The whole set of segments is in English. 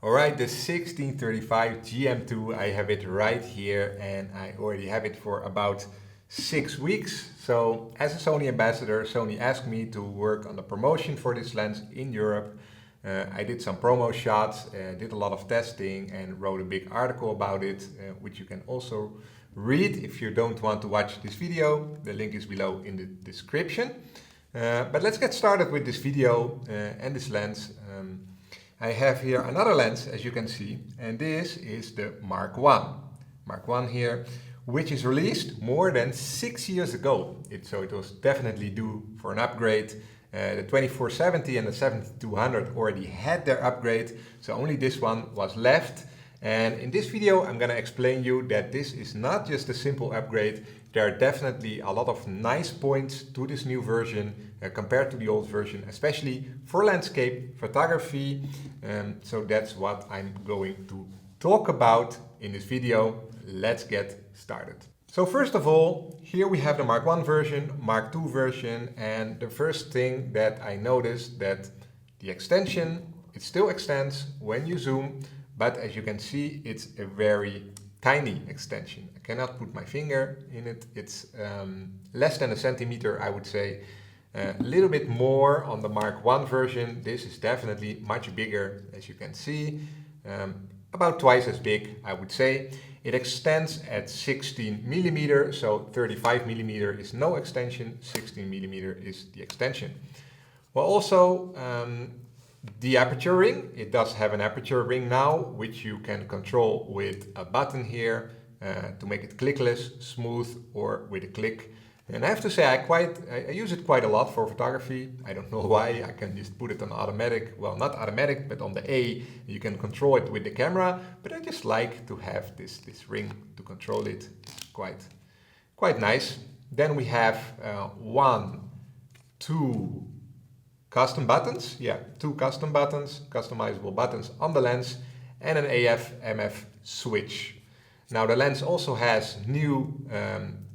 Alright, the 1635 GM2, I have it right here and I already have it for about 6 weeks. So as a Sony ambassador, Sony asked me to work on the promotion for this lens in Europe. I did some promo shots, did a lot of testing and wrote a big article about it, which you can also read if you don't want to watch this video. The link is below in the description. But let's get started with this video and this lens. I have here another lens, as you can see, and this is the Mark I. Mark I here, which is released more than 6 years ago. So it was definitely due for an upgrade. The 2470 and the 7200 already had their upgrade, so only this one was left. And in this video I'm going to explain you that this is not just a simple upgrade. There are definitely a lot of nice points to this new version compared to the old version, especially for landscape photography. So that's what I'm going to talk about in this video. Let's get started. So first of all, here we have the Mark I version, Mark II version, and the first thing that I noticed that the extension, it still extends when you zoom, but as you can see, it's a very tiny extension. I cannot put my finger in it. It's less than a centimeter, I would say. A little bit more on the Mark I version. This is definitely much bigger, as you can see. About twice as big, I would say. It extends at 16 millimeter, so 35 millimeter is no extension, 16 millimeter is the extension. Well, also the aperture ring, it does have an aperture ring now, which you can control with a button here to make it clickless, smooth, or with a click. And I have to say, I use it quite a lot for photography. I don't know why. I can just put it on automatic. Well, not automatic, but on the A. You can control it with the camera. But I just like to have this ring to control it. It's quite nice. Then we have 2 custom buttons. Yeah, 2 custom buttons, customizable buttons on the lens, and an AF/MF switch. Now the lens also has new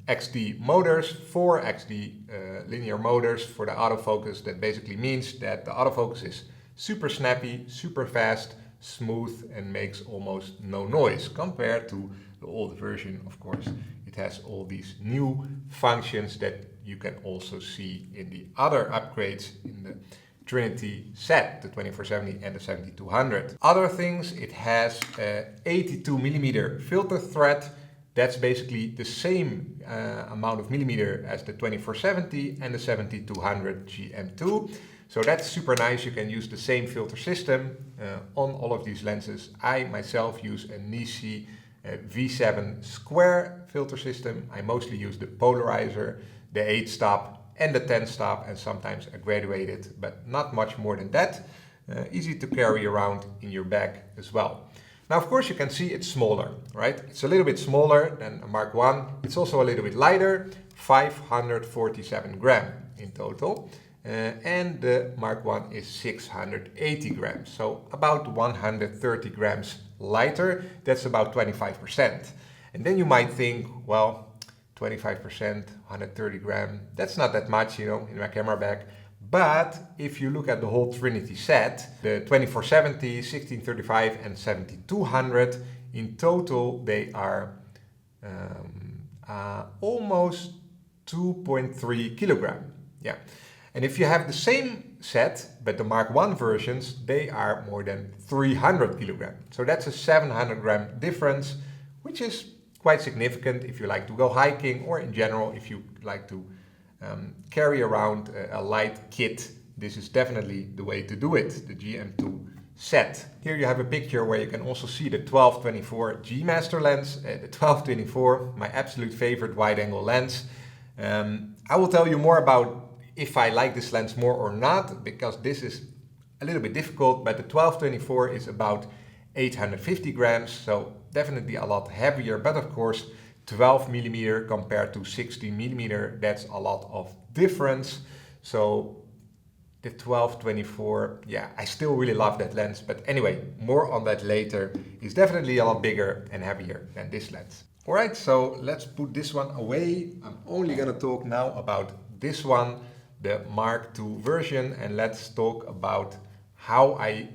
XD motors, 4 XD linear motors for the autofocus. That basically means that the autofocus is super snappy, super fast, smooth, and makes almost no noise compared to the old version. Of course, it has all these new functions that you can also see in the other upgrades in the Trinity set, the 2470 and the 7200. Other things, it has a 82 millimeter filter thread. That's basically the same amount of millimeter as the 2470 and the 7200 GM2. So that's super nice. You can use the same filter system on all of these lenses. I myself use a Nisi V7 square filter system. I mostly use the polarizer, the 8-stop and the 10-stop, and sometimes a graduated, but not much more than that. Easy to carry around in your bag as well. Now, of course, you can see it's smaller, right? It's a little bit smaller than a Mark I. It's also a little bit lighter, 547 gram in total. And the Mark I is 680 grams, so about 130 grams lighter. That's about 25%. And then you might think, well, 25%, 130 gram, that's not that much, you know, in my camera bag. But if you look at the whole Trinity set, the 2470, 1635 and 7200, in total they are almost 2.3 kilogram. Yeah. And if you have the same set, but the Mark I versions, they are more than 300 kilogram. So that's a 700 gram difference, which is quite significant if you like to go hiking, or in general if you like to carry around a light kit. This is definitely the way to do it, the GM2 set. Here you have a picture where you can also see the 12-24 G Master lens, the 12-24, my absolute favorite wide angle lens. I will tell you more about if I like this lens more or not, because this is a little bit difficult, but the 12-24 is about 850 grams, so definitely a lot heavier, but of course 12 millimeter compared to 16 millimeter, that's a lot of difference. So the 12-24, yeah, I still really love that lens, but anyway, more on that later. It's definitely a lot bigger and heavier than this lens. All right, so let's put this one away. I'm only gonna talk now about this one, the Mark II version, and let's talk about how I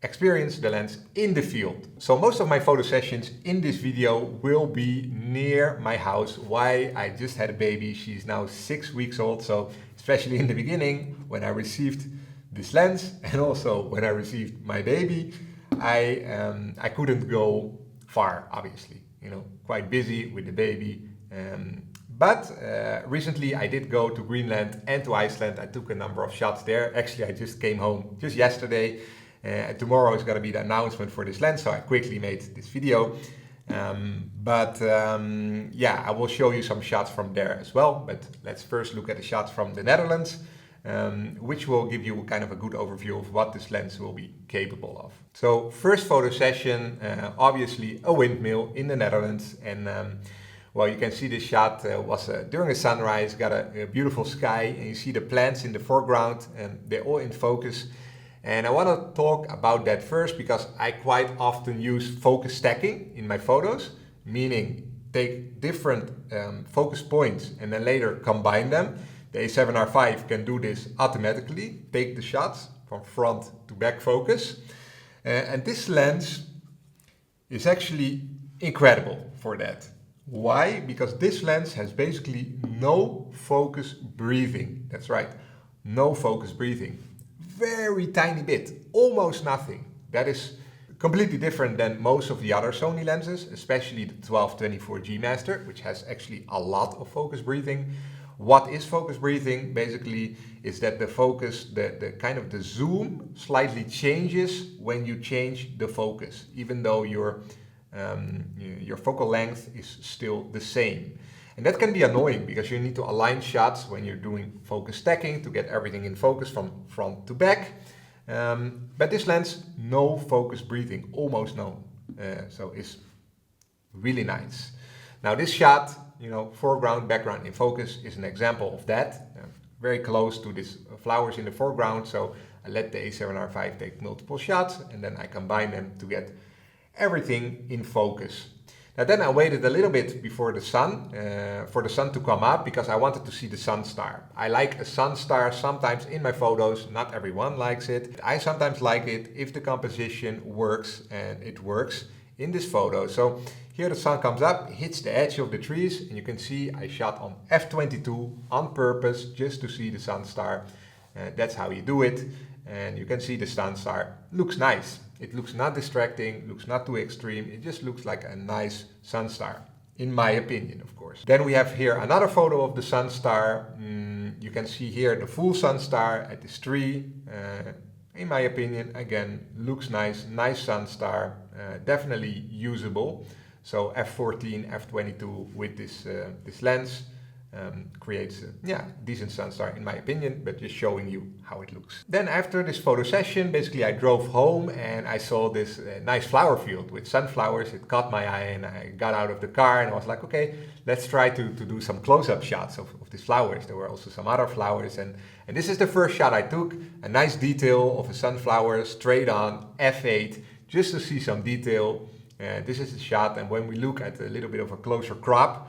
experience the lens in the field. So most of my photo sessions in this video will be near my house. Why? I just had a baby. She's now 6 weeks old. So especially in the beginning when I received this lens and also when I received my baby, I couldn't go far, obviously, you know, quite busy with the baby. But recently I did go to Greenland and to Iceland. I took a number of shots there. Actually, I just came home just yesterday. Tomorrow is going to be the announcement for this lens, so I quickly made this video. Yeah, I will show you some shots from there as well. But let's first look at the shots from the Netherlands, which will give you kind of a good overview of what this lens will be capable of. So first photo session, obviously a windmill in the Netherlands. And well, you can see this shot was during a sunrise, got a beautiful sky, and you see the plants in the foreground and they're all in focus. And I want to talk about that first because I quite often use focus stacking in my photos, meaning take different focus points and then later combine them. The A7RV can do this automatically, take the shots from front to back focus. And this lens is actually incredible for that. Why? Because this lens has basically no focus breathing. That's right, no focus breathing. Very tiny bit, almost nothing. That is completely different than most of the other Sony lenses, especially the 12-24 G Master, which has actually a lot of focus breathing. What is focus breathing? Basically is that the focus, the kind of the zoom slightly changes when you change the focus, even though your focal length is still the same. And that can be annoying because you need to align shots when you're doing focus stacking to get everything in focus from front to back. But this lens, no focus breathing, almost no. So it's really nice. Now this shot, you know, foreground, background in focus is an example of that. Very close to these flowers in the foreground. So I let the A7R5 take multiple shots and then I combine them to get everything in focus. Now then I waited a little bit before the sun, for the sun to come up because I wanted to see the Sunstar. I like a Sunstar sometimes in my photos, not everyone likes it. I sometimes like it if the composition works, and it works in this photo. So here the sun comes up, hits the edge of the trees, and you can see I shot on f/22 on purpose just to see the Sunstar. That's how you do it. And you can see the Sunstar looks nice. It looks not distracting, looks not too extreme. It just looks like a nice Sunstar, in my opinion, of course. Then we have here another photo of the Sunstar. You can see here the full Sunstar at this tree. In my opinion, again, looks nice, nice Sunstar, definitely usable. So f/14, f/22 with this lens. Creates a decent Sunstar in my opinion, but just showing you how it looks. Then after this photo session, basically I drove home and I saw this nice flower field with sunflowers. It caught my eye and I got out of the car and I was like, okay, let's try to do some close-up shots of these flowers. There were also some other flowers and this is the first shot I took. A nice detail of a sunflower straight on f/8 just to see some detail. This is the shot, and when we look at a little bit of a closer crop,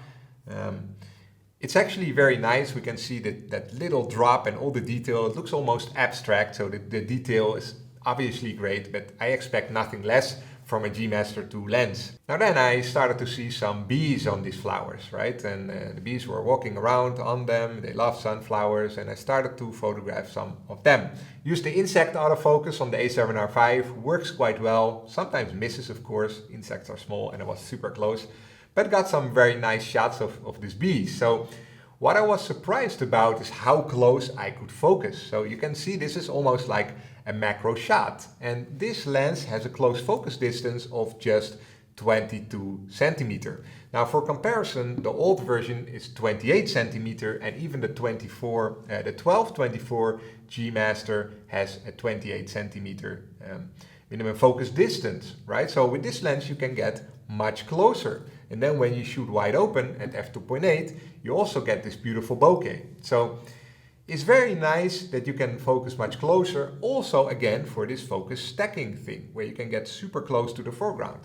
it's actually very nice. We can see that little drop and all the detail. It looks almost abstract, so the detail is obviously great, but I expect nothing less from a G Master 2 lens. Now then I started to see some bees on these flowers, right? And the bees were walking around on them. They love sunflowers, and I started to photograph some of them. Use the insect autofocus on the A7R5, works quite well. Sometimes misses, of course. Insects are small and I was super close. But got some very nice shots of these bees. So what I was surprised about is how close I could focus. So you can see this is almost like a macro shot. And this lens has a close focus distance of just 22 centimeter. Now for comparison, the old version is 28 centimeter, and even the 12-24 G Master has a 28 centimeter minimum focus distance, right? So with this lens you can get much closer. And then when you shoot wide open at f2.8, you also get this beautiful bokeh. So it's very nice that you can focus much closer. Also, again, for this focus stacking thing, where you can get super close to the foreground.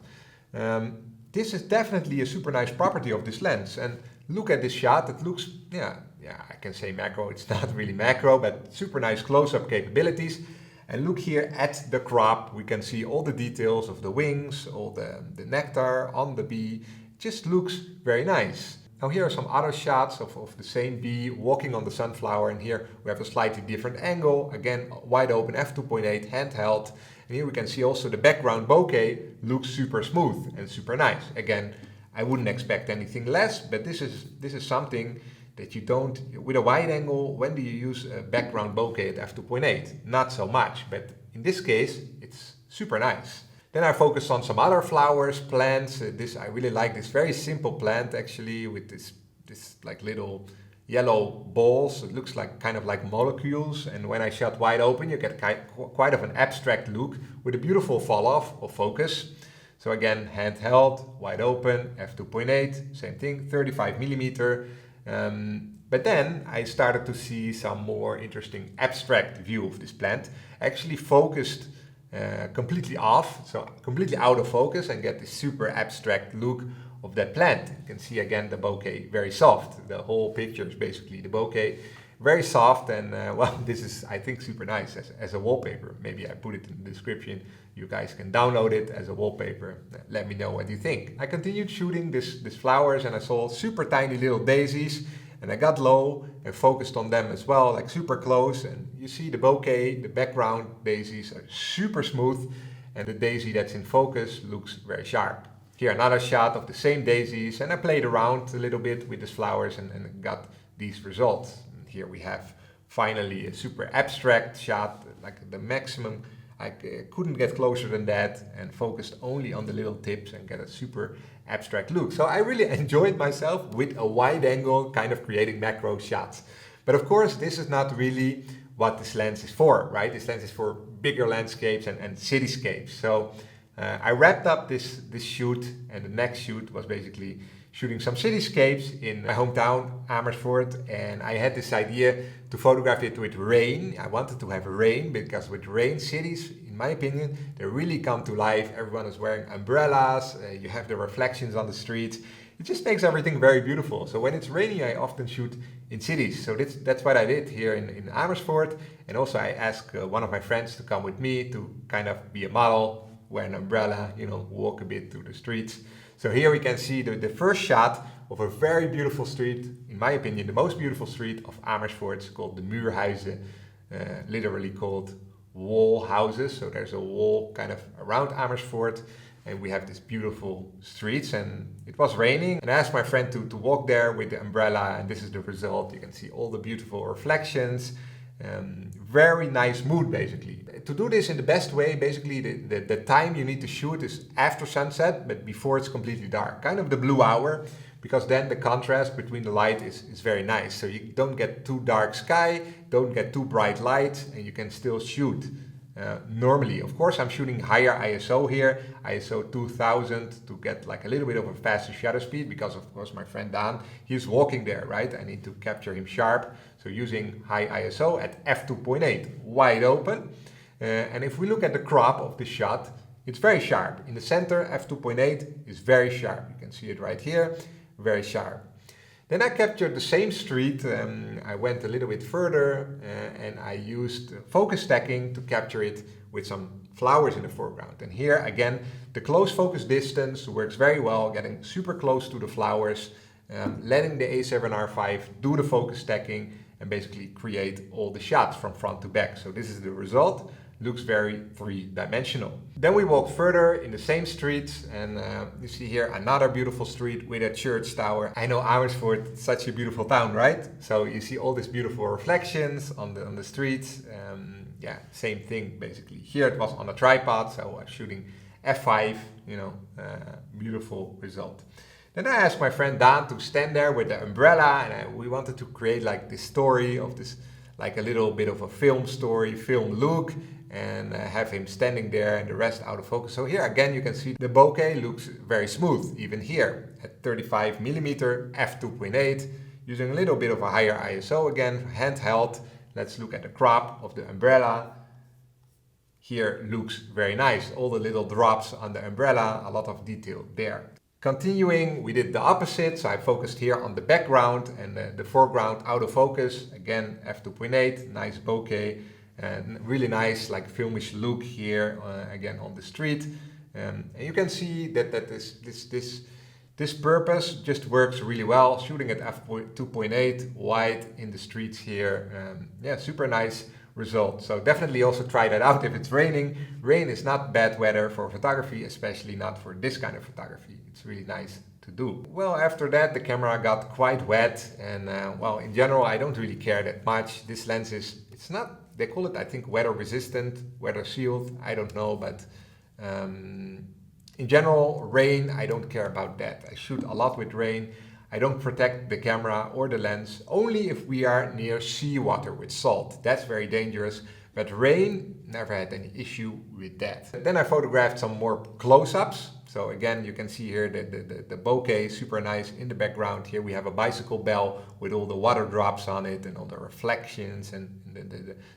This is definitely a super nice property of this lens. And look at this shot. It looks, I can say macro. It's not really macro, but super nice close-up capabilities. And look here at the crop, we can see all the details of the wings, all the nectar on the bee. It just looks very nice. Now here are some other shots of the same bee walking on the sunflower, and here we have a slightly different angle, again wide open f2.8 handheld, and here we can see also the background bokeh looks super smooth and super nice. Again, I wouldn't expect anything less, but this is something that you don't, with a wide angle, when do you use a background bokeh at f2.8? Not so much, but in this case it's super nice. Then I focused on some other flowers, plants. I really like this very simple plant actually, with this like little yellow balls. It looks like kind of like molecules, and when I shot wide open you get quite of an abstract look with a beautiful fall off or focus. So again, handheld, wide open, f2.8, same thing, 35 millimeter. But then I started to see some more interesting abstract view of this plant. Actually focused completely off, so completely out of focus, and get this super abstract look of that plant. You can see again the bokeh very soft. The whole picture is basically the bokeh, very soft, and well, this is I think super nice as a wallpaper. Maybe I put it in the description. You guys can download it as a wallpaper. Let me know what you think. I continued shooting these flowers, and I saw super tiny little daisies. And I got low and focused on them as well, like super close. And you see the bokeh, the background daisies are super smooth, and the daisy that's in focus looks very sharp. Here another shot of the same daisies, and I played around a little bit with these flowers and got these results. And here we have finally a super abstract shot, like the maximum. I couldn't get closer than that, and focused only on the little tips and get a super abstract look. So I really enjoyed myself with a wide angle, kind of creating macro shots. But of course, this is not really what this lens is for, right? This lens is for bigger landscapes and cityscapes. So I wrapped up this shoot, and the next shoot was basically shooting some cityscapes in my hometown, Amersfoort, and I had this idea to photograph it with rain. I wanted to have rain because with rain, cities, in my opinion, they really come to life. Everyone is wearing umbrellas, you have the reflections on the streets. It just makes everything very beautiful. So when it's rainy, I often shoot in cities. So that's what I did here in Amersfoort. And also I asked one of my friends to come with me to kind of be a model, wear an umbrella, you know, walk a bit through the streets. So here we can see the first shot of a very beautiful street, in my opinion, the most beautiful street of Amersfoort. It's called the Muurhuizen, literally called wall houses. So there's a wall kind of around Amersfoort, and we have these beautiful streets, and it was raining. And I asked my friend to walk there with the umbrella, and this is the result. You can see all the beautiful reflections. Very nice mood basically. To do this in the best way, basically the time you need to shoot is after sunset, but before it's completely dark, kind of the blue hour, because then the contrast between the light is very nice. So you don't get too dark sky, don't get too bright light, and you can still shoot normally. Of course, I'm shooting higher ISO here, ISO 2000, to get like a little bit of a faster shutter speed, because of course my friend Dan, he's walking there, right? I need to capture him sharp. So using high ISO at f2.8, wide open. And if we look at the crop of the shot, it's very sharp. In the center, f2.8 is very sharp. You can see it right here, very sharp. Then I captured the same street. I went a little bit further and I used focus stacking to capture it with some flowers in the foreground. And here again, the close focus distance works very well, getting super close to the flowers, letting the A7R5 do the focus stacking and basically create all the shots from front to back. So this is the result. Looks very three-dimensional. Then we walk further in the same streets, and you see here another beautiful street with a church tower. I know Amersfoort, it's such a beautiful town, right? So you see all these beautiful reflections on the streets. Yeah, same thing basically. Here it was on a tripod, so I was shooting f5, you know, beautiful result. Then I asked my friend Dan to stand there with the umbrella, and we wanted to create like this story of this, like a little bit of a film story, film look, and have him standing there and the rest out of focus. So here again you can see the bokeh looks very smooth, even here at 35mm f2.8, using a little bit of a higher ISO again, handheld. Let's look at the crop of the umbrella. Here looks very nice, all the little drops on the umbrella, a lot of detail there. Continuing, we did the opposite, so I focused here on the background and the foreground out of focus. Again, f2.8, nice bokeh, and really nice, like filmish look here again on the street. And you can see that this purpose just works really well, shooting at f2.8 wide in the streets here. Yeah, super nice result. So definitely also try that out if it's raining. Rain is not bad weather for photography, especially not for this kind of photography. It's really nice to do. Well, after that the camera got quite wet, and well, in general I don't really care that much. This lens it's not, they call it, I think, weather resistant, weather sealed, I don't know, but in general, rain, I don't care about that. I shoot a lot with rain. I don't protect the camera or the lens, only if we are near seawater with salt. That's very dangerous, but rain, never had any issue with that. Then I photographed some more close-ups. So again, you can see here the bokeh, super nice in the background. Here we have a bicycle bell with all the water drops on it and all the reflections and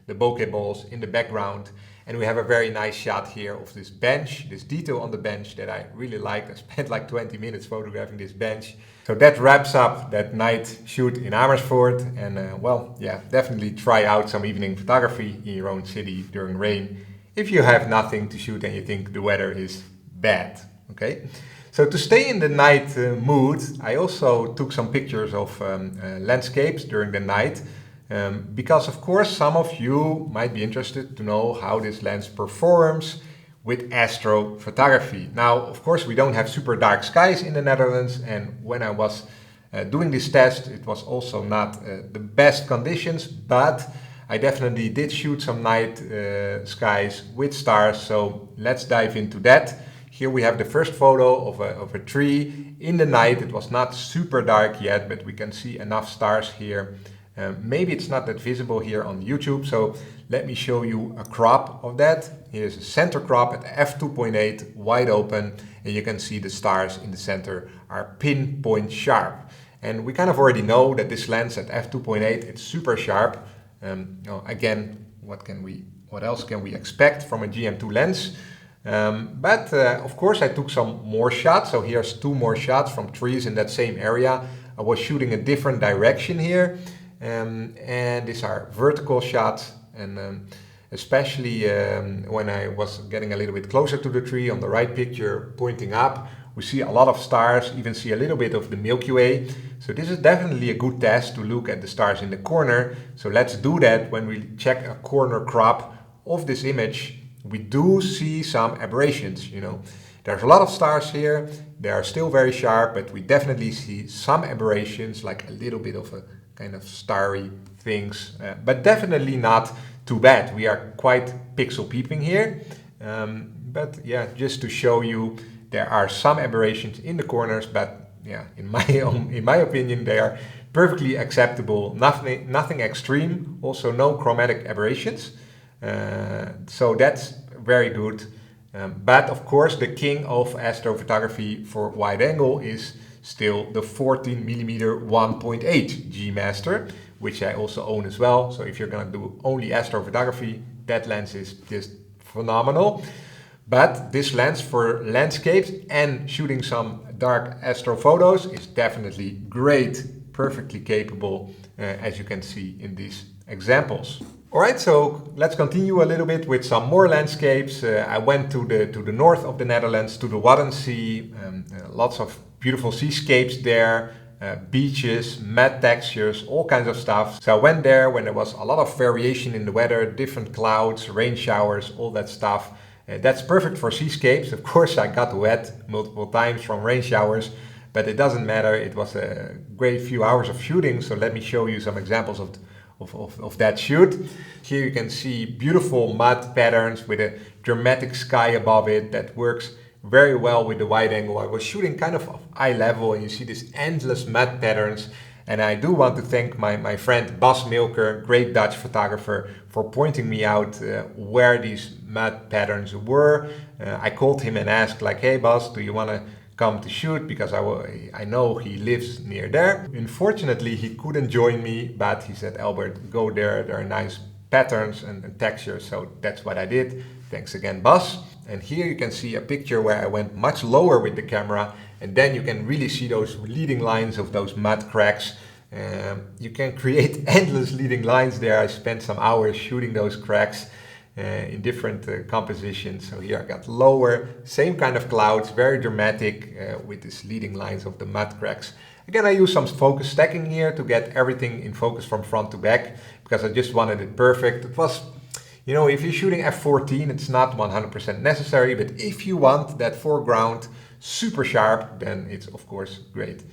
the bokeh balls in the background. And we have a very nice shot here of this bench, this detail on the bench that I really liked. I spent like 20 minutes photographing this bench. So that wraps up that night shoot in Amersfoort. And well, yeah, definitely try out some evening photography in your own city during rain if you have nothing to shoot and you think the weather is bad. Okay, so to stay in the night mood, I also took some pictures of landscapes during the night. Because of course some of you might be interested to know how this lens performs with astrophotography. Now, of course, we don't have super dark skies in the Netherlands, and when I was doing this test, it was also not the best conditions, but I definitely did shoot some night skies with stars, so let's dive into that. Here we have the first photo of a tree in the night. It was not super dark yet, but we can see enough stars here. Maybe it's not that visible here on YouTube, so let me show you a crop of that. Here's a center crop at f2.8, wide open, and you can see the stars in the center are pinpoint sharp. And we kind of already know that this lens at f2.8, it's super sharp. Again, what else can we expect from a GM2 lens? But of course I took some more shots. So here's two more shots from trees in that same area. I was shooting a different direction here. And these are vertical shots, and especially when I was getting a little bit closer to the tree on the right picture pointing up, we see a lot of stars, even see a little bit of the Milky Way. So this is definitely a good test to look at the stars in the corner. So let's do that. When we check a corner crop of this image, we do see some aberrations, you know. There's a lot of stars here, they are still very sharp, but we definitely see some aberrations, like a little bit of a kind of starry things, but definitely not too bad. We are quite pixel peeping here, but yeah, just to show you, there are some aberrations in the corners, but yeah, in my opinion, they are perfectly acceptable. Nothing extreme. Also, no chromatic aberrations. So that's very good. But of course, the king of astrophotography for wide angle is still the 14mm 1.8 G Master, which I also own as well. So if you're gonna do only astrophotography, that lens is just phenomenal. But this lens for landscapes and shooting some dark astro photos is definitely great, perfectly capable, as you can see in these examples. Alright, so let's continue a little bit with some more landscapes. I went to the north of the Netherlands, to the Wadden Sea, lots of beautiful seascapes there, beaches, matte textures, all kinds of stuff. So I went there when there was a lot of variation in the weather, different clouds, rain showers, all that stuff. That's perfect for seascapes. Of course, I got wet multiple times from rain showers, but it doesn't matter. It was a great few hours of shooting, so let me show you some examples of that shoot. Here you can see beautiful mud patterns with a dramatic sky above it that works very well with the wide angle. I was shooting kind of eye level, and you see these endless mud patterns. And I do want to thank my friend Bas Milker, great Dutch photographer, for pointing me out where these mud patterns were. I called him and asked, like, hey Bas, do you want to come to shoot? Because I know he lives near there. Unfortunately, he couldn't join me, but he said, Albert, go there. There are nice patterns and textures. So that's what I did. Thanks again, Bas. And here you can see a picture where I went much lower with the camera, and then you can really see those leading lines of those mud cracks. You can create endless leading lines there. I spent some hours shooting those cracks in different compositions. So here I got lower, same kind of clouds, very dramatic with these leading lines of the mud cracks. Again, I use some focus stacking here to get everything in focus from front to back because I just wanted it perfect. It was, you know, if you're shooting f14, it's not 100% necessary, but if you want that foreground super sharp, then it's of course great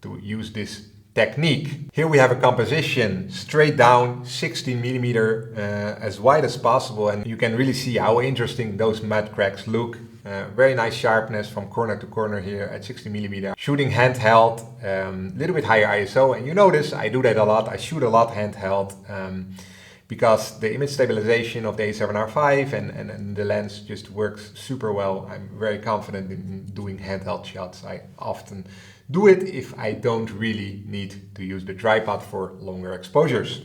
to use this technique. Here we have a composition straight down 16 millimeter as wide as possible, and you can really see how interesting those mud cracks look. Very nice sharpness from corner to corner here at 60 millimeter. Shooting handheld, little bit higher ISO, and you notice I do that a lot. I shoot a lot handheld because the image stabilization of the A7RV and the lens just works super well. I'm very confident in doing handheld shots. I often do it if I don't really need to use the tripod for longer exposures.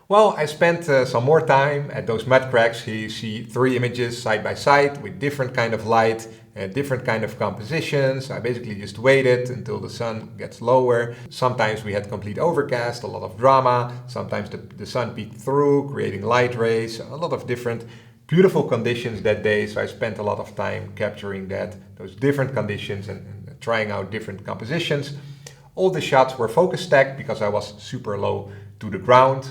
Well, I spent some more time at those mud cracks. Here you see 3 images side by side with different kind of light, different kind of compositions. I basically just waited until the sun gets lower. Sometimes we had complete overcast, a lot of drama. Sometimes the sun peeked through, creating light rays, a lot of different beautiful conditions that day. So I spent a lot of time capturing those different conditions and trying out different compositions. All the shots were focus stacked because I was super low to the ground.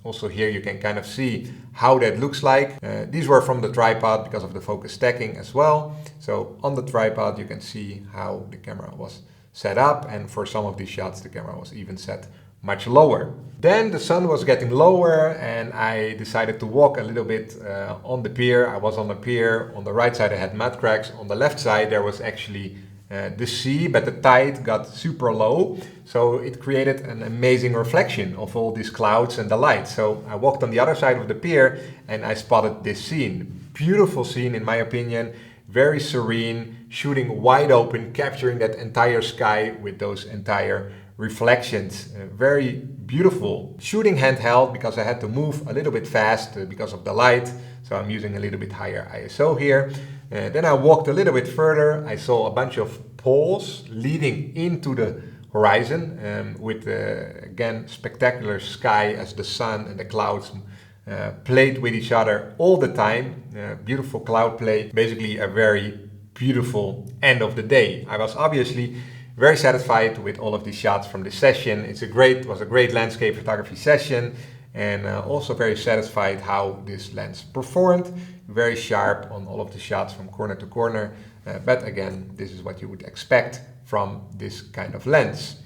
Also here you can kind of see how that looks like. These were from the tripod because of the focus stacking as well. So on the tripod you can see how the camera was set up, and for some of these shots the camera was even set much lower. Then the sun was getting lower and I decided to walk a little bit on the pier. I was on the pier. On the right side I had mud cracks. On the left side there was actually the sea, but the tide got super low, so it created an amazing reflection of all these clouds and the light. So I walked on the other side of the pier and I spotted this scene. Beautiful scene in my opinion, very serene, shooting wide open, capturing that entire sky with those entire reflections. Very beautiful. Shooting handheld because I had to move a little bit fast because of the light, so I'm using a little bit higher ISO here. Then I walked a little bit further. I saw a bunch of poles leading into the horizon with again spectacular sky as the sun and the clouds played with each other all the time. Beautiful cloud play, basically a very beautiful end of the day. I was obviously very satisfied with all of these shots from this session. It was a great landscape photography session, and also very satisfied how this lens performed. Very sharp on all of the shots from corner to corner, but again, this is what you would expect from this kind of lens.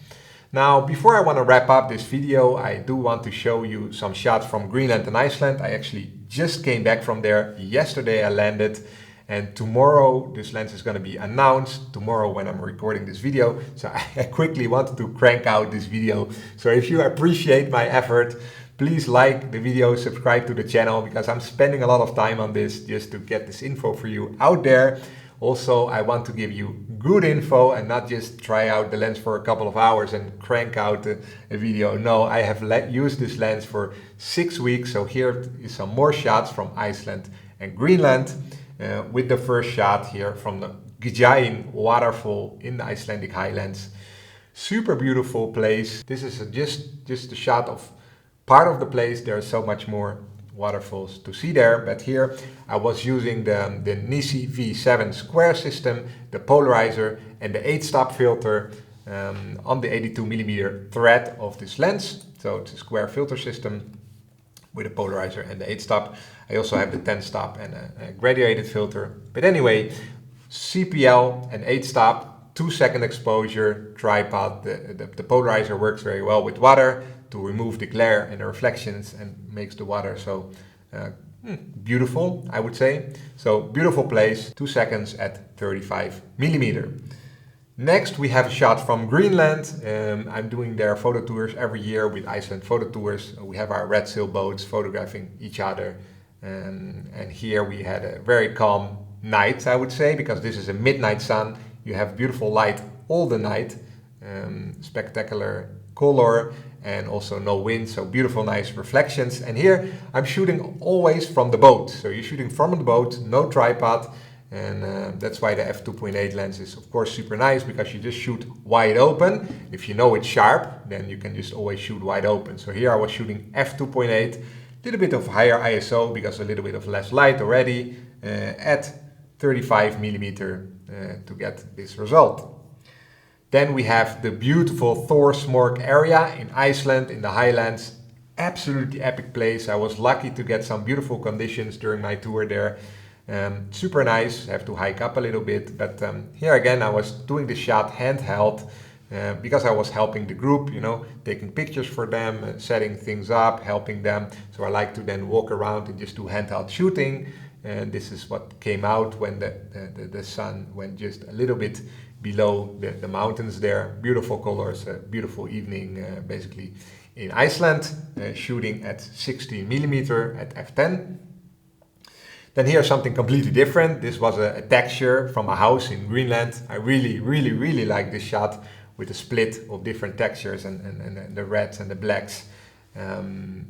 Now, before I want to wrap up this video, I do want to show you some shots from Greenland and Iceland. I actually just came back from there. Yesterday I landed, and tomorrow this lens is going to be announced, tomorrow when I'm recording this video. So I quickly wanted to crank out this video. So if you appreciate my effort, please like the video, subscribe to the channel, because I'm spending a lot of time on this just to get this info for you out there. Also, I want to give you good info and not just try out the lens for a couple of hours and crank out a video. No, I have used this lens for 6 weeks. So here is some more shots from Iceland and Greenland, with the first shot here from the giant waterfall in the Icelandic highlands. Super beautiful place. This is just a shot of part of the place. There are so much more waterfalls to see there, but here I was using the Nisi V7 square system, the polarizer and the 8-stop filter on the 82mm thread of this lens. So it's a square filter system with a polarizer and the 8-stop. I also have the 10-stop and a graduated filter. But anyway, CPL and 8-stop, 2-second exposure, tripod. The polarizer works very well with water to remove the glare and the reflections and makes the water so beautiful, I would say. So beautiful place, 2 seconds at 35mm. Next we have a shot from Greenland. I'm doing their photo tours every year with Iceland Photo Tours. We have our red sail boats photographing each other. And here we had a very calm night, I would say, because this is a midnight sun. You have beautiful light all the night, spectacular color, and also no wind, so beautiful, nice reflections. And here I'm shooting always from the boat. So you're shooting from the boat, no tripod, and that's why the f2.8 lens is of course super nice, because you just shoot wide open. If you know it's sharp, then you can just always shoot wide open. So here I was shooting f2.8, a little bit of higher ISO because a little bit of less light already, at 35 millimeter to get this result. Then we have the beautiful Thorsmork area in Iceland in the highlands. Absolutely epic place. I was lucky to get some beautiful conditions during my tour there. Super nice. I have to hike up a little bit, but here again I was doing the shot handheld because I was helping the group, you know, taking pictures for them, setting things up, helping them. So I like to then walk around and just do handheld shooting. And this is what came out when the sun went just a little bit below the mountains there. Beautiful colors, beautiful evening basically in Iceland, shooting at 16 millimeter at f10. Then here's something completely different. This was a texture from a house in Greenland. I really like this shot with the split of different textures and the reds and the blacks.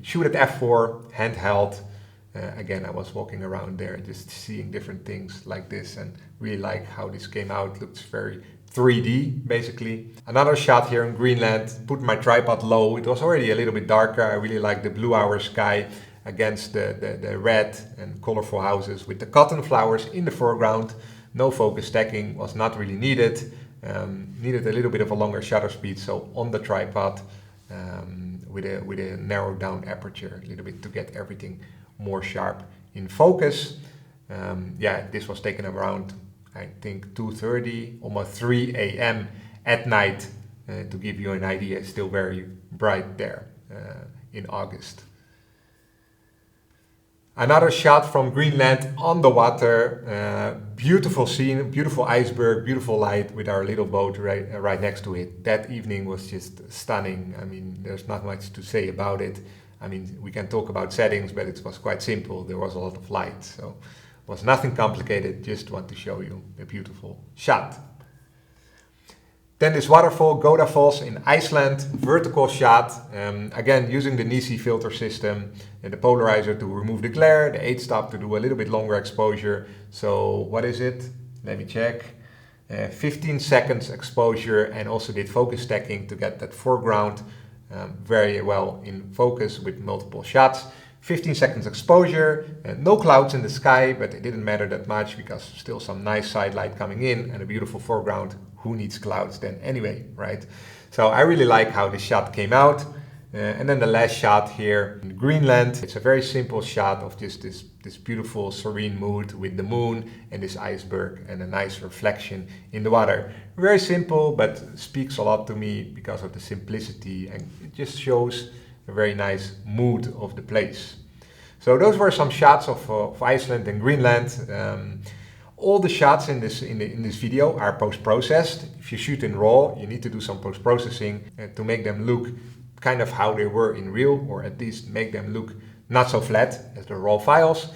Shoot at f4, handheld. Again, I was walking around there just seeing different things like this, and really like how this came out. Looks very 3D basically. Another shot here in Greenland, put my tripod low. It was already a little bit darker. I really like the blue hour sky against the red and colorful houses with the cotton flowers in the foreground. No focus stacking was not really needed. Needed a little bit of a longer shutter speed, so on the tripod with a narrowed down aperture a little bit to get everything more sharp in focus. Yeah, this was taken around, I think, 2:30, almost 3 a.m. at night, to give you an idea. It's still very bright there in August. Another shot from Greenland on the water, beautiful scene, beautiful iceberg, beautiful light with our little boat right next to it. That evening was just stunning. I mean, there's not much to say about it. I mean, we can talk about settings, but it was quite simple. There was a lot of light, so it was nothing complicated. Just want to show you a beautiful shot. Then this waterfall, Goda Falls in Iceland, vertical shot. Again, using the Nisi filter system and the polarizer to remove the glare, the 8-stop to do a little bit longer exposure. So what is it? Let me check. 15 seconds exposure, and also did focus stacking to get that foreground very well in focus with multiple shots. 15 seconds exposure, no clouds in the sky, but it didn't matter that much because still some nice side light coming in and a beautiful foreground. Who needs clouds then anyway, right? So I really like how this shot came out. And then the last shot here in Greenland. It's a very simple shot of just this beautiful serene mood with the moon and this iceberg and a nice reflection in the water. Very simple, but speaks a lot to me because of the simplicity, and it just shows a very nice mood of the place. So those were some shots of Iceland and Greenland. All the shots in this video are post-processed. If you shoot in RAW, you need to do some post-processing to make them look kind of how they were in real, or at least make them look not so flat as the RAW files.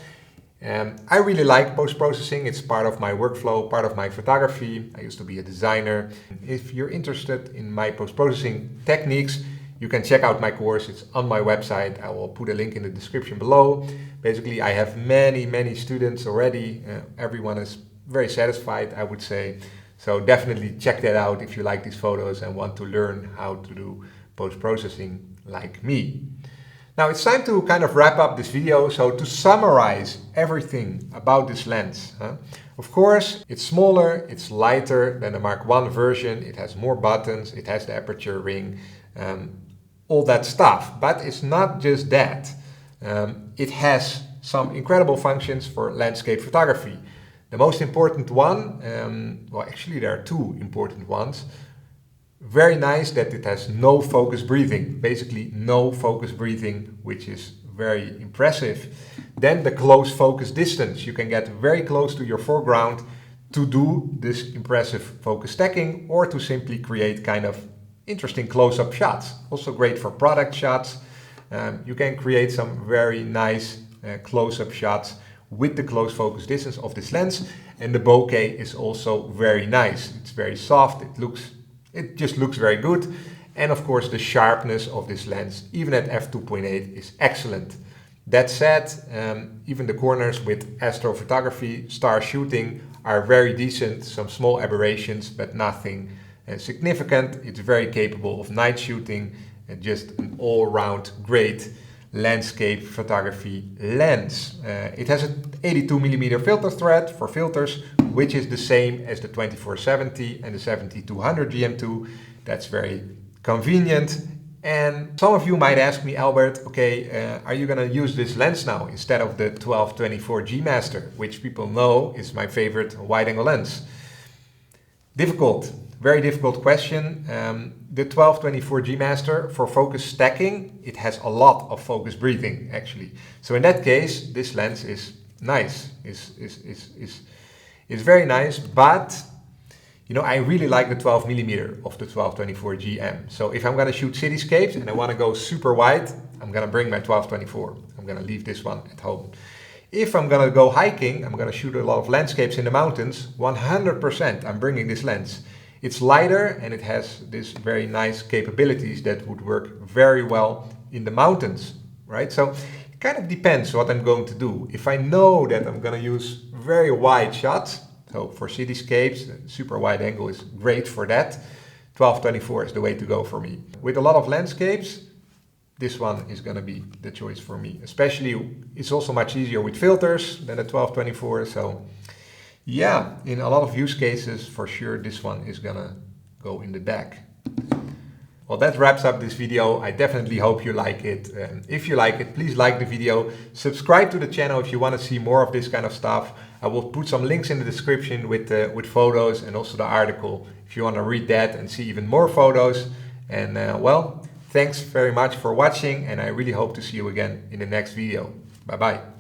I really like post-processing. It's part of my workflow, part of my photography. I used to be a designer. If you're interested in my post-processing techniques, you can check out my course. It's on my website. I will put a link in the description below. Basically, I have many students already. Everyone is very satisfied, I would say. So definitely check that out if you like these photos and want to learn how to do post-processing like me. Now it's time to kind of wrap up this video. So to summarize everything about this lens, of course, it's smaller, it's lighter than the Mark I version. It has more buttons, it has the aperture ring, all that stuff. But it's not just that. It has some incredible functions for landscape photography. The most important one, well, actually there are two important ones. Very nice that it has no focus breathing, basically no focus breathing, which is very impressive. Then the close focus distance. You can get very close to your foreground to do this impressive focus stacking, or to simply create kind of interesting close-up shots. Also great for product shots. You can create some very nice close-up shots with the close focus distance of this lens. And the bokeh is also very nice. It's very soft, it just looks very good. And of course the sharpness of this lens, even at f2.8, is excellent. That said, even the corners with astrophotography, star shooting are very decent, some small aberrations, but nothing significant. It's very capable of night shooting and just an all-round great landscape photography lens. It has an 82mm filter thread for filters, which is the same as the 2470 and the 7200 GM2. That's very convenient. And some of you might ask me, Albert, okay, are you going to use this lens now instead of the 1224 G Master, which people know is my favorite wide-angle lens? Difficult, very difficult question. The 1224 G Master, for focus stacking, it has a lot of focus breathing actually. So in that case, this lens is nice, is very nice, but you know, I really like the 12mm of the 1224 GM. So if I'm going to shoot cityscapes and I want to go super wide, I'm going to bring my 1224. I'm going to leave this one at home. If I'm going to go hiking, I'm going to shoot a lot of landscapes in the mountains, 100% I'm bringing this lens. It's lighter and it has this very nice capabilities that would work very well in the mountains, right? So it kind of depends what I'm going to do. If I know that I'm going to use very wide shots, so for cityscapes, super wide angle is great for that. 1224 is the way to go for me. With a lot of landscapes, this one is going to be the choice for me. Especially, it's also much easier with filters than the 1224. So yeah, in a lot of use cases, for sure, this one is going to go in the back. Well, that wraps up this video. I definitely hope you like it. If you like it, please like the video. Subscribe to the channel if you want to see more of this kind of stuff. I will put some links in the description with photos and also the article if you want to read that and see even more photos. And well, thanks very much for watching, and I really hope to see you again in the next video. Bye bye.